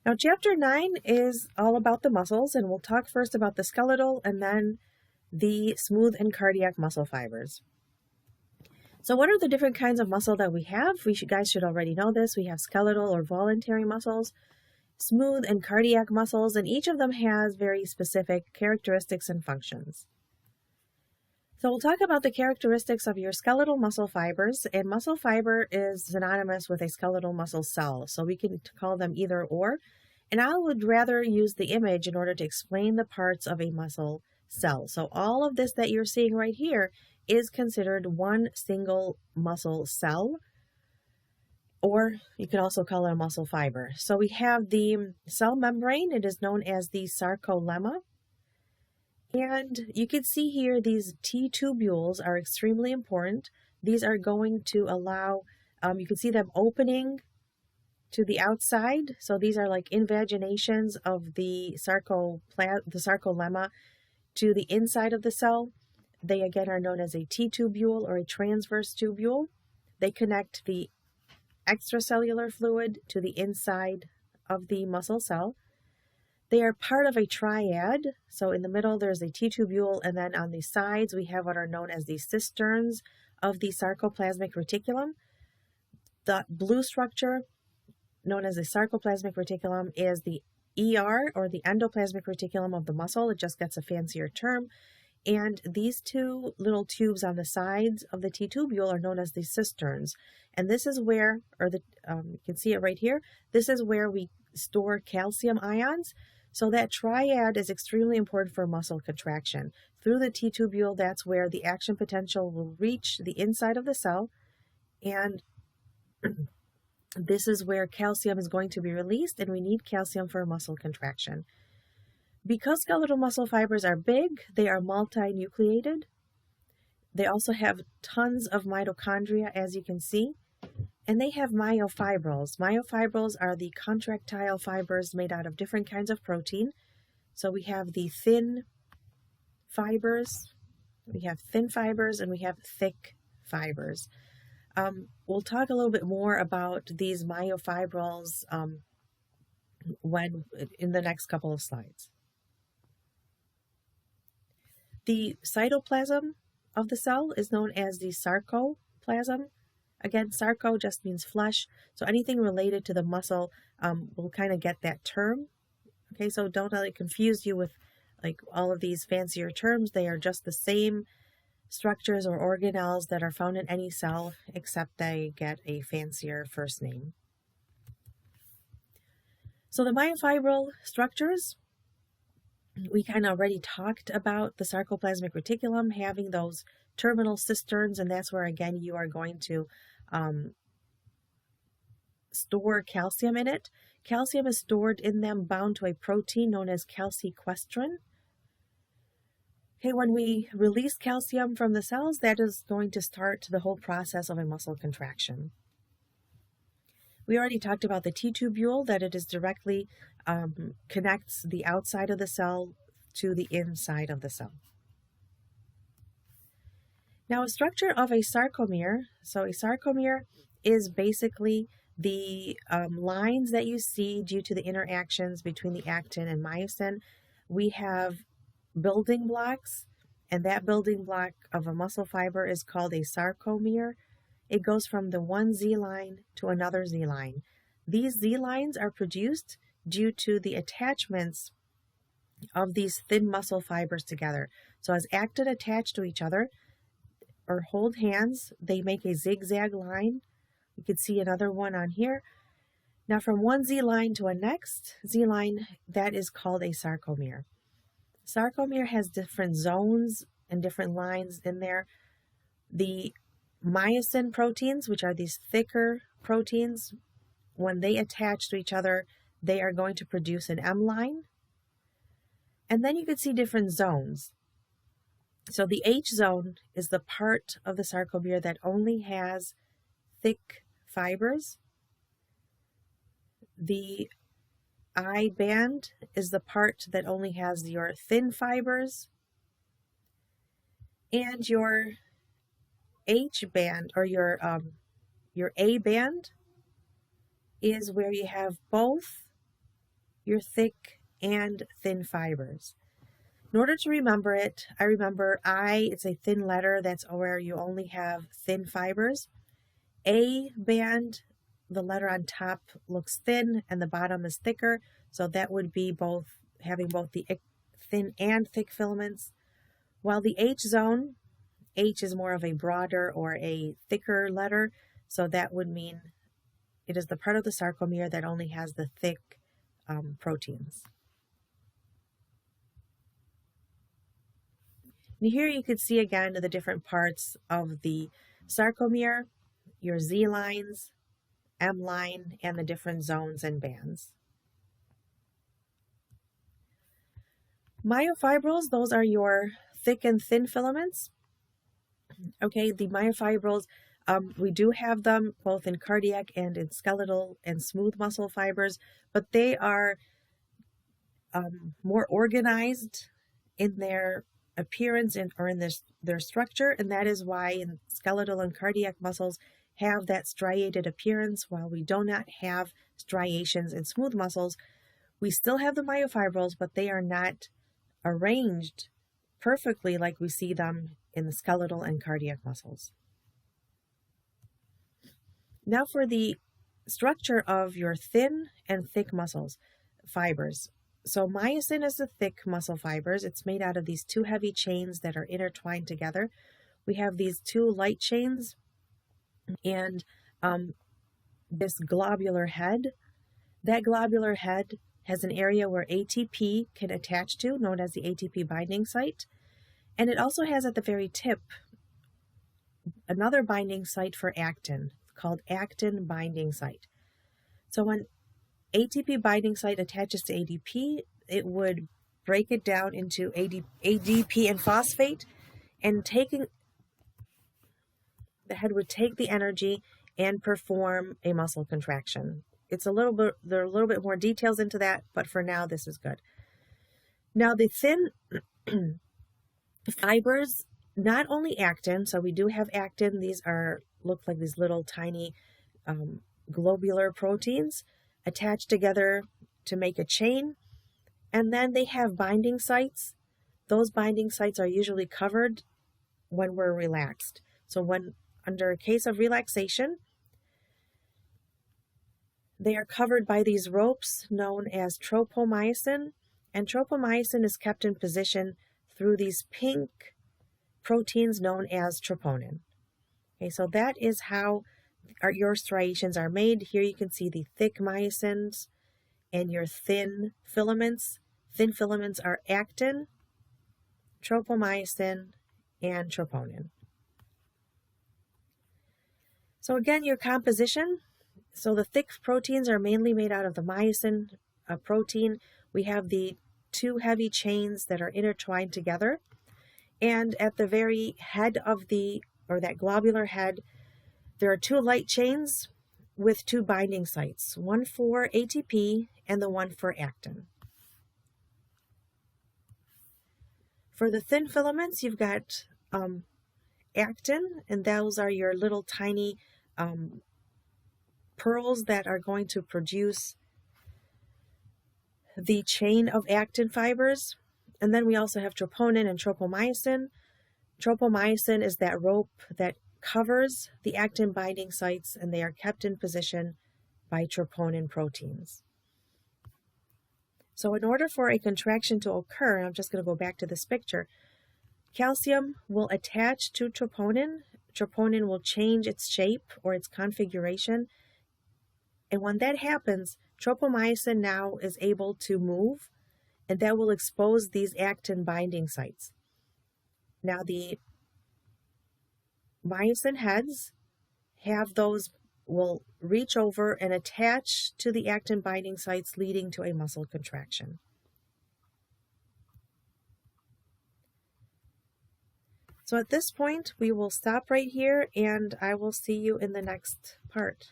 Now, Chapter 9 is all about the muscles, and we'll talk first about the skeletal and then the smooth and cardiac muscle fibers. So what are the different kinds of muscle that we have? Guys should already know this. We have skeletal or voluntary muscles, smooth and cardiac muscles, and each of them has very specific characteristics and functions. So we'll talk about the characteristics of your skeletal muscle fibers, and muscle fiber is synonymous with a skeletal muscle cell, so we can call them either or, and I would rather use the image in order to explain the parts of a muscle cell. So all of this that you're seeing right here is considered one single muscle cell, or you could also call it a muscle fiber. So we have the cell membrane. It is known as the sarcolemma. And you can see here these T-tubules are extremely important. These are going to allow, you can see them opening to the outside. So these are like invaginations of the sarcolemma to the inside of the cell. They again are known as a T-tubule or a transverse tubule. They connect the extracellular fluid to the inside of the muscle cell. They are part of a triad. So in the middle, there's a T-tubule, and then on the sides, we have what are known as the cisterns of the sarcoplasmic reticulum. The blue structure, known as the sarcoplasmic reticulum, is the ER, or the endoplasmic reticulum of the muscle. It just gets a fancier term. And these two little tubes on the sides of the T-tubule are known as the cisterns. And this is where, you can see it right here, this is where we store calcium ions. So that triad is extremely important for muscle contraction. Through the T-tubule, that's where the action potential will reach the inside of the cell, and this is where calcium is going to be released, and we need calcium for muscle contraction. Because skeletal muscle fibers are big, they are multinucleated. They also have tons of mitochondria, as you can see. And they have myofibrils. Myofibrils are the contractile fibers made out of different kinds of protein. So we have the thin fibers, and we have thick fibers. We'll talk a little bit more about these myofibrils in the next couple of slides. The cytoplasm of the cell is known as the sarcoplasm. Again, sarco just means flesh, so anything related to the muscle will kind of get that term. Okay, so don't let it confuse you with like all of these fancier terms. They are just the same structures or organelles that are found in any cell, except they get a fancier first name. So the myofibril structures, we kind of already talked about the sarcoplasmic reticulum having those terminal cisterns, and that's where again you are going to store calcium in it. Calcium is stored in them bound to a protein known as calciquestrin. Okay, when we release calcium from the cells, that is going to start the whole process of a muscle contraction. We already talked about the T-tubule, that it is directly connects the outside of the cell to the inside of the cell. Now, a structure of a sarcomere, so a sarcomere is basically the lines that you see due to the interactions between the actin and myosin. We have building blocks, and that building block of a muscle fiber is called a sarcomere. It goes from the one Z line to another Z line. These Z lines are produced due to the attachments of these thin muscle fibers together. So as actin attach to each other, or hold hands, they make a zigzag line. You can see another one on here. Now from one Z line to a next Z line, that is called a sarcomere. Sarcomere has different zones and different lines in there. The myosin proteins, which are these thicker proteins, when they attach to each other, they are going to produce an M line. And then you can see different zones. So the H zone is the part of the sarcomere that only has thick fibers. The I band is the part that only has your thin fibers. And your H band, or your A band, is where you have both your thick and thin fibers. In order to remember it, I remember I, it's a thin letter, that's where you only have thin fibers. A band, the letter on top looks thin and the bottom is thicker, so that would be both having both the thin and thick filaments. While the H zone, H is more of a broader or a thicker letter, so that would mean it is the part of the sarcomere that only has the thick proteins. And here you can see again the different parts of the sarcomere, your Z lines, M line, and the different zones and bands. Myofibrils, those are your thick and thin filaments. Okay, the myofibrils, we do have them both in cardiac and in skeletal and smooth muscle fibers, but they are more organized in their appearance or in their structure, and that is why in skeletal and cardiac muscles have that striated appearance, while we do not have striations in smooth muscles. We still have the myofibrils, but they are not arranged perfectly like we see them in the skeletal and cardiac muscles. Now for the structure of your thin and thick muscles fibers. So myosin is the thick muscle fibers. It's made out of these two heavy chains that are intertwined together. We have these two light chains and this globular head. That globular head has an area where ATP can attach to, known as the ATP binding site. And it also has at the very tip another binding site for actin, called actin binding site. So when ATP binding site attaches to ADP, it would break it down into ADP and phosphate, and the head would take the energy and perform a muscle contraction. There are a little bit more details into that, but for now, this is good. Now the thin fibers, not only actin, so we do have actin. These look like these little tiny globular proteins attached together to make a chain. And then they have binding sites. Those binding sites are usually covered when we're relaxed. So when under a case of relaxation, they are covered by these ropes known as tropomyosin, and tropomyosin is kept in position through these pink proteins known as troponin. Okay, so that is how your striations are made. Here you can see the thick myosins and your thin filaments. Thin filaments are actin, tropomyosin, and troponin. So again, your composition. So the thick proteins are mainly made out of the myosin protein. We have the two heavy chains that are intertwined together. And at the very head of that globular head, there are two light chains with two binding sites, one for ATP and the one for actin. For the thin filaments, you've got actin, and those are your little tiny pearls that are going to produce the chain of actin fibers. And then we also have troponin and tropomyosin. Tropomyosin is that rope that covers the actin binding sites, and they are kept in position by troponin proteins. So in order for a contraction to occur, and I'm just going to go back to this picture, calcium will attach to troponin. Troponin will change its shape or its configuration. And when that happens, tropomyosin now is able to move, and that will expose these actin binding sites. Now the myosin heads will reach over and attach to the actin binding sites, leading to a muscle contraction. So at this point, we will stop right here, and I will see you in the next part.